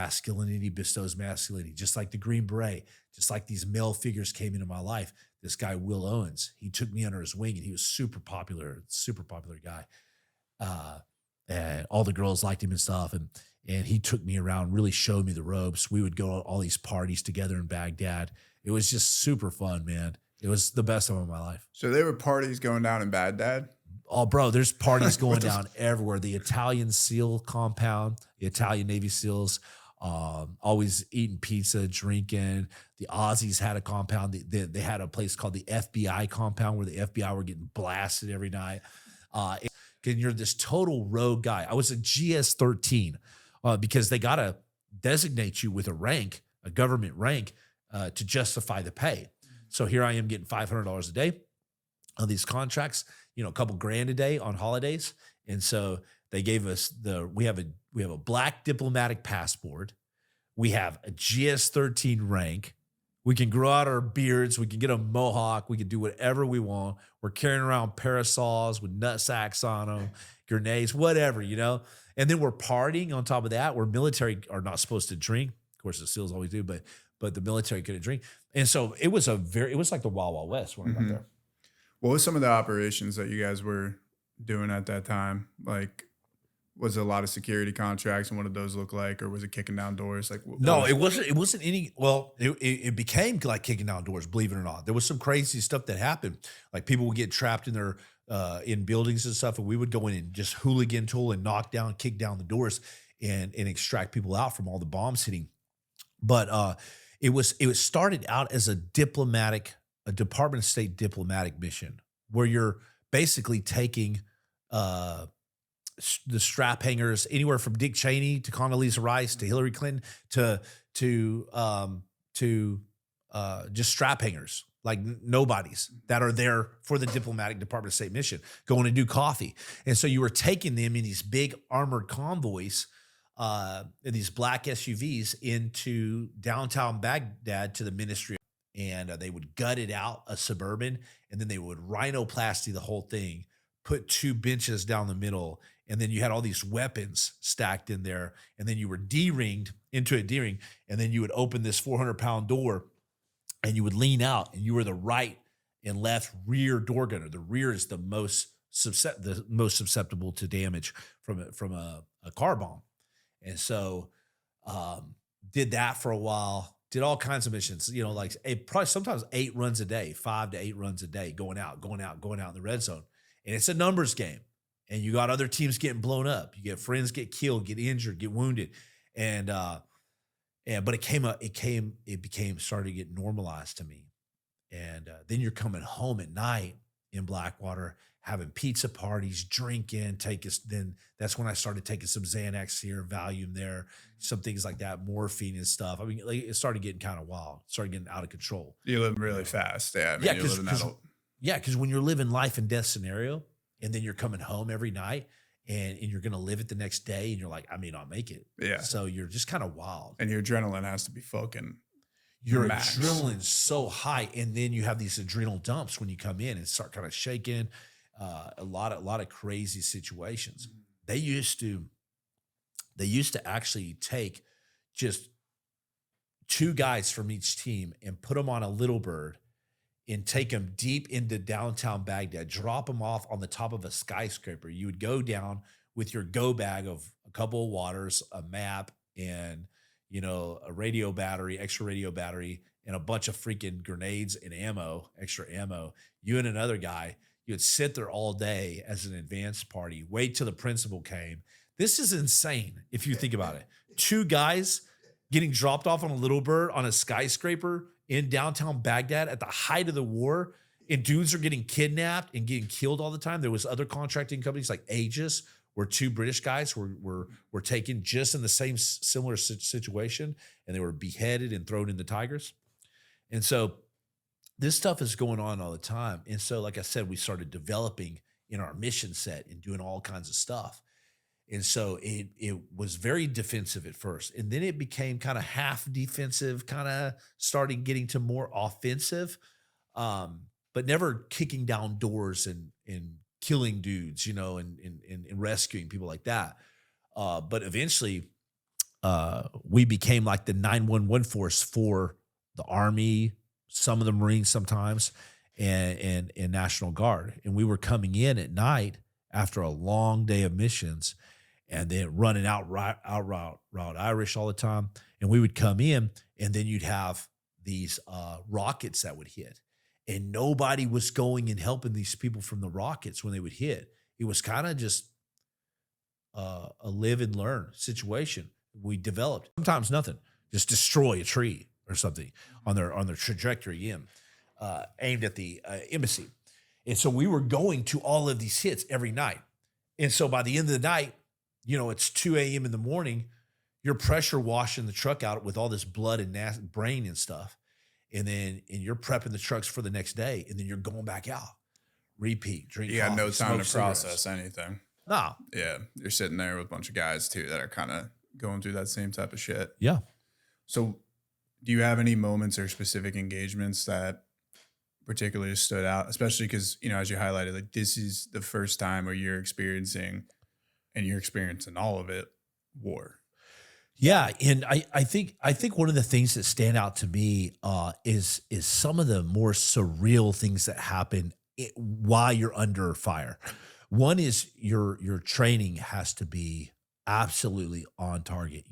masculinity bestows masculinity, just like the Green Beret, just like these male figures came into my life. This guy, Will Owens, he took me under his wing and he was super popular guy. And all the girls liked him and stuff. And he took me around, really showed me the ropes. We would go to all these parties together in Baghdad. It was just super fun, man. It was the best time of my life. So there were parties going down in Baghdad? Oh, bro, there's parties going down everywhere. The Italian SEAL compound, the Italian Navy SEALs, always eating pizza, drinking. The Aussies had a compound. They had a place called the FBI compound where the FBI were getting blasted every night. And you're this total rogue guy. I was a GS-13 because they got to designate you with a rank, a government rank, to justify the pay. So here I am getting $500 a day on these contracts, a couple grand a day on holidays. And so they gave us we have a black diplomatic passport. We have a GS-13 rank. We can grow out our beards. We can get a mohawk. We can do whatever we want. We're carrying around parasols with nut sacks on them, grenades, whatever, And then we're partying on top of that. Where military are not supposed to drink. Of course, the SEALs always do, but the military couldn't drink. And so it was like the Wild Wild West when I got there. What was some of the operations that you guys were doing at that time? Like, was it a lot of security contracts, and what did those look like, or was it kicking down doors? Like, no, it wasn't. It wasn't any. Well, it became like kicking down doors. Believe it or not, there was some crazy stuff that happened. Like people would get trapped in their in buildings and stuff, and we would go in and just hooligan tool and knock down, kick down the doors, and extract people out from all the bombs hitting. But it was started out as a Department of State diplomatic mission where you're basically taking the strap hangers anywhere from Dick Cheney to Condoleezza Rice to Hillary Clinton to just strap hangers, like nobodies that are there for the diplomatic Department of State mission, going to do coffee. And so you were taking them in these big armored convoys, in these black SUVs into downtown Baghdad to the ministry. And they would gut it out, a Suburban, and then they would rhinoplasty the whole thing, put 2 benches down the middle, and then you had all these weapons stacked in there, and then you were D-ringed into a D-ring, and then you would open this 400-pound door, and you would lean out, and you were the right and left rear door gunner. The rear is the most susceptible to damage from a car bomb. And so did that for a while, did all kinds of missions, like probably sometimes 8 runs a day, 5 to 8 runs a day, going out in the red zone. And it's a numbers game. And you got other teams getting blown up. You get friends get killed, get injured, get wounded. But it started to get normalized to me. And then you're coming home at night in Blackwater, having pizza parties, drinking, then that's when I started taking some Xanax here, Valium there, some things like that, morphine and stuff. I mean, like, it started getting kind of wild, started getting out of control. You live really fast. Yeah. Because when you're living life and death scenario, and then you're coming home every night and you're going to live it the next day, and you're like, I may not make it. Yeah. So you're just kind of wild. And your adrenaline has to be fucking your adrenaline's so high, and then you have these adrenal dumps when you come in and start kind of shaking. A lot of crazy situations. They used to actually take just 2 guys from each team and put them on a little bird and take them deep into downtown Baghdad, drop them off on the top of a skyscraper. You would go down with your go bag of a couple of waters, a map, and a radio battery, extra radio battery, and a bunch of freaking grenades and extra ammo. You and another guy, you would sit there all day as an advance party, wait till the principal came. This is insane if you think about it. 2 guys getting dropped off on a little bird on a skyscraper in downtown Baghdad at the height of the war, and dudes are getting kidnapped and getting killed all the time. There was other contracting companies like Aegis, where 2 British guys were taken just in the same similar situation, and they were beheaded and thrown in the Tigers. And so this stuff is going on all the time. And so, like I said, we started developing in our mission set and doing all kinds of stuff. And so it was very defensive at first. And then it became kind of half defensive, kind of starting getting to more offensive, but never kicking down doors and killing dudes, and rescuing people like that. But eventually we became like the 911 force for the Army, some of the Marines sometimes, and National Guard. And we were coming in at night after a long day of missions and then running route Irish all the time. And we would come in, and then you'd have these rockets that would hit. And nobody was going and helping these people from the rockets when they would hit. It was kind of just a live and learn situation we developed. Sometimes nothing, just destroy a tree or something on their trajectory in, aimed at the embassy. And so we were going to all of these hits every night. And so by the end of the night, it's 2 a.m. in the morning, you're pressure washing the truck out with all this blood and brain and stuff. And you're prepping the trucks for the next day. And then you're going back out, repeat, drink You got coffee, no time to smoke process cigarettes. anything. No. Yeah. You're sitting there with a bunch of guys too that are kind of going through that same type of shit. Yeah. So do you have any moments or specific engagements that particularly stood out, especially because, as you highlighted, like this is the first time where you're experiencing all of it, war. Yeah, and I think one of the things that stand out to me is some of the more surreal things that happen while you're under fire. One is your training has to be absolutely on target.